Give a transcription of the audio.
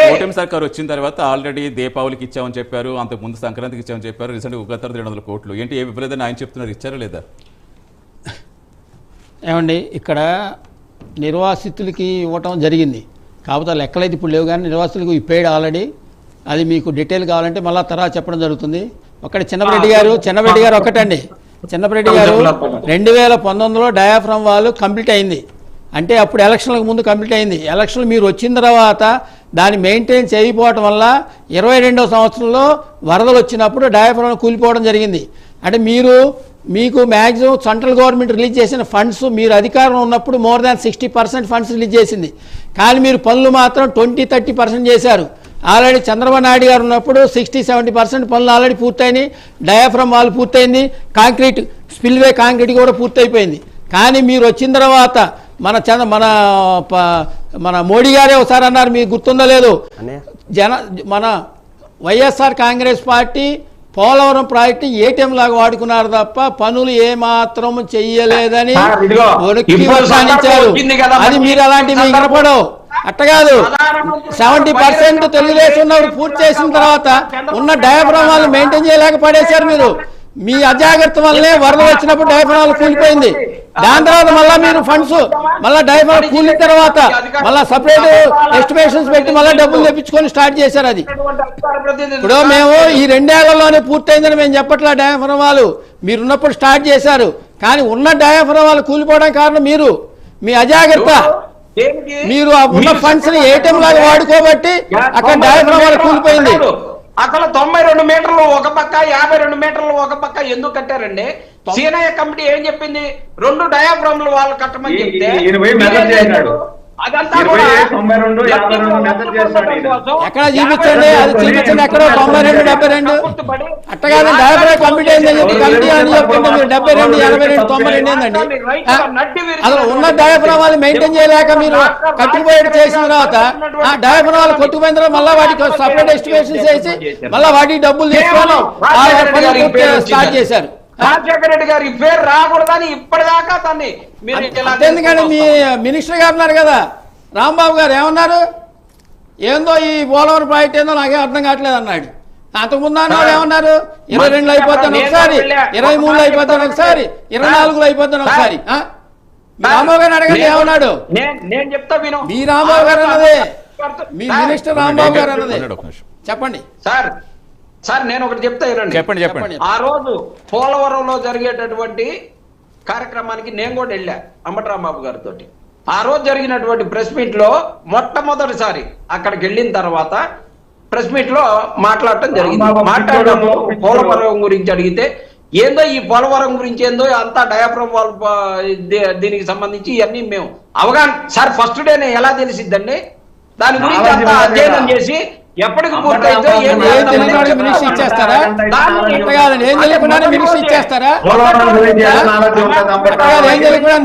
కూటమి సర్కార్ వచ్చిన తర్వాత ఆల్రెడీ దీపావళికి ఇచ్చామని చెప్పారు, అంతకు ముందు సంక్రాంతికి ఇచ్చామని చెప్పారు, రీసెంట్గా 1,200 కోట్లు ఏంటి ఏ విఫలేదని ఆయన చెప్తున్నారు, ఇచ్చారా లేదా? ఏమండి ఇక్కడ నిర్వాసితులకి ఇవ్వటం జరిగింది, కాకపోతే లెక్కలైతే ఇప్పుడు లేవు, కానీ నిర్వాసితులకు ఇప్పేయడం ఆల్రెడీ. అది మీకు డీటెయిల్ కావాలంటే మళ్ళీ తర్వాత చెప్పడం జరుగుతుంది. ఒకటి చిన్నపరెడ్డి గారు ఒకటండి, చిన్నపరెడ్డి గారు 2019లో డయాఫ్రమ్ వాళ్ళు కంప్లీట్ అయింది, అంటే అప్పుడు ఎలక్షన్లకు ముందు కంప్లీట్ అయింది. ఎలక్షన్లు మీరు వచ్చిన తర్వాత దాన్ని మెయింటైన్ చేయకపోవటం వల్ల 22వ సంవత్సరంలో వరదలు వచ్చినప్పుడు డయాఫ్రమ్ కూలిపోవడం జరిగింది. అంటే మీకు మ్యాక్సిమం సెంట్రల్ గవర్నమెంట్ రిలీజ్ చేసిన ఫండ్స్ మీరు అధికారంలో ఉన్నప్పుడు మోర్ దాన్ 60% ఫండ్స్ రిలీజ్ చేసింది, కానీ మీరు పనులు మాత్రం 20-30% చేశారు. ఆల్రెడీ చంద్రబాబు నాయుడు గారు ఉన్నప్పుడు 60-70% పనులు ఆల్రెడీ పూర్తయినాయి, డయాఫ్రమ్ వాల్ పూర్తయింది, కాంక్రీట్ స్పిల్వే కాంక్రీట్ కూడా పూర్తయిపోయింది. కానీ మీరు వచ్చిన తర్వాత మన మోడీ గారే ఒకసారి అన్నారు, మీకు గుర్తుందో లేదు, మన YSR Congress party Polavaram project ATM లాగా వాడుకున్నారు తప్ప పనులు ఏమాత్రం చెయ్యలేదని అది మీరు అలాంటివి వినపడవు. అట్టగాదు, 70% తెలుగుదేశం ఉన్నప్పుడు పూర్తి చేసిన తర్వాత ఉన్న డయాఫ్రామ్ వాళ్ళు మెయింటైన్ చేయలేక పడేశారు. మీరు మీ అజాగ్రత్త వల్లనే వరద వచ్చినప్పుడు డయాఫ్రామ్ కూలిపోయింది. దాని తర్వాత మళ్ళీ మీరు ఫండ్స్ మళ్ళీ డయాఫ్రామ్ కూలిన తర్వాత మళ్ళీ సపరేట్ ఎస్టిమేషన్స్ పెట్టి మళ్ళీ డబ్బులు తెప్పించుకొని స్టార్ట్ చేశారు. అది ఇప్పుడు మేము ఈ 2 ఏళ్లలోనే పూర్తయిందని మేము చెప్పట్లా. డయాఫ్రామ్ వాళ్ళు మీరున్నప్పుడు స్టార్ట్ చేశారు, కానీ ఉన్న డయాఫ్రామ్ వాళ్ళు కూలిపోవడానికి కారణం మీరు, మీ అజాగ్రత్త. మీరు ఉన్న ఫండ్స్ ని ఏటీఎం లాగా వాడుకోబట్టి అక్కడ డయాఫ్రామ్ వాళ్ళు కూలిపోయింది. అసలు 92 మీటర్లు ఒక పక్క, 52 మీటర్లు ఒక పక్క ఎందుకు కట్టారండి? సీనయ్య కమిటీ ఏం చెప్పింది? 2 డయాఫ్రామ్లు వాళ్ళు కట్టమని చెప్తే ఎక్కడ చూపించండి, అది చూపించండి ఎక్కడ 92, 72 అట్టగానే డయాఫ్రామ్ కంప్లీట్ అయిందని చెప్పి కమిటీ అని చెప్తుంటే మీరు 72, 82, 92 ఏందండి? అసలు ఉన్న డయాఫ్రామ్ వాళ్ళు మెయింటైన్ చేయలేక మీరు కట్టుకుపోయేది చేసిన తర్వాత ఆ డయాఫ్రామ్ వాళ్ళు కొట్టుకుపోయిన తర్వాత మళ్ళీ వాటికి సపరేట్ ఎస్టిమేషన్స్ వేసి మళ్ళీ వాటికి డబ్బులు తీసుకొని స్టార్ట్ చేశారు. రాజశేఖర రెడ్డి గారి పేరు రాకూడదని ఇప్పటిదాకా తన్ని ఎందుకంటే మీ మినిస్టర్ గారు ఉన్నారు కదా రాంబాబు గారు, ఏమన్నారు? ఏందో ఈ పోలవరం ప్రాజెక్ట్ ఏందో నాకేం అర్థం కావట్లేదు అన్నాడు. అంతకుముందు అన్నారు ఏమన్నారు? 22లో అయిపోతాను ఒకసారి, 23లో అయిపోతాను ఒకసారి, 24లో అయిపోతాను ఒకసారి. రాంబాబు గారు అడగండి ఏమన్నాడు? నేను చెప్తా విను. మీ రాంబాబు గారు అన్నదే, మీ మినిస్టర్ రాంబాబు గారు అన్నదే. చెప్పండి సార్ నేను ఒకటి చెప్తా చెప్పండి. ఆ రోజు పోలవరంలో జరిగేటటువంటి కార్యక్రమానికి నేను కూడా వెళ్ళా అంబటరాంబాబు గారితో. ఆ రోజు జరిగినటువంటి ప్రెస్ మీట్ లో మొట్టమొదటిసారి అక్కడికి వెళ్ళిన తర్వాత ప్రెస్ మీట్ లో మాట్లాడటం జరిగింది. మాట్లాడేటప్పుడు పోలవరం గురించి అడిగితే ఏందో ఈ పోలవరం గురించి ఏందో అంతా డయాఫ్రామ్ వాల్ దీనికి సంబంధించి ఇవన్నీ మేము అవగాహన సార్ ఫస్ట్ డేనే ఎలా తెలిసిద్దండి? దాని గురించి అంతా అధ్యయనం చేసి ఎప్పటికి పూర్తయితే మినిస్టర్ ఇచ్చేస్తారా? ఏం తెలియకుండా మినిస్టర్ ఇచ్చేస్తారా? ఏం తెలియకుండా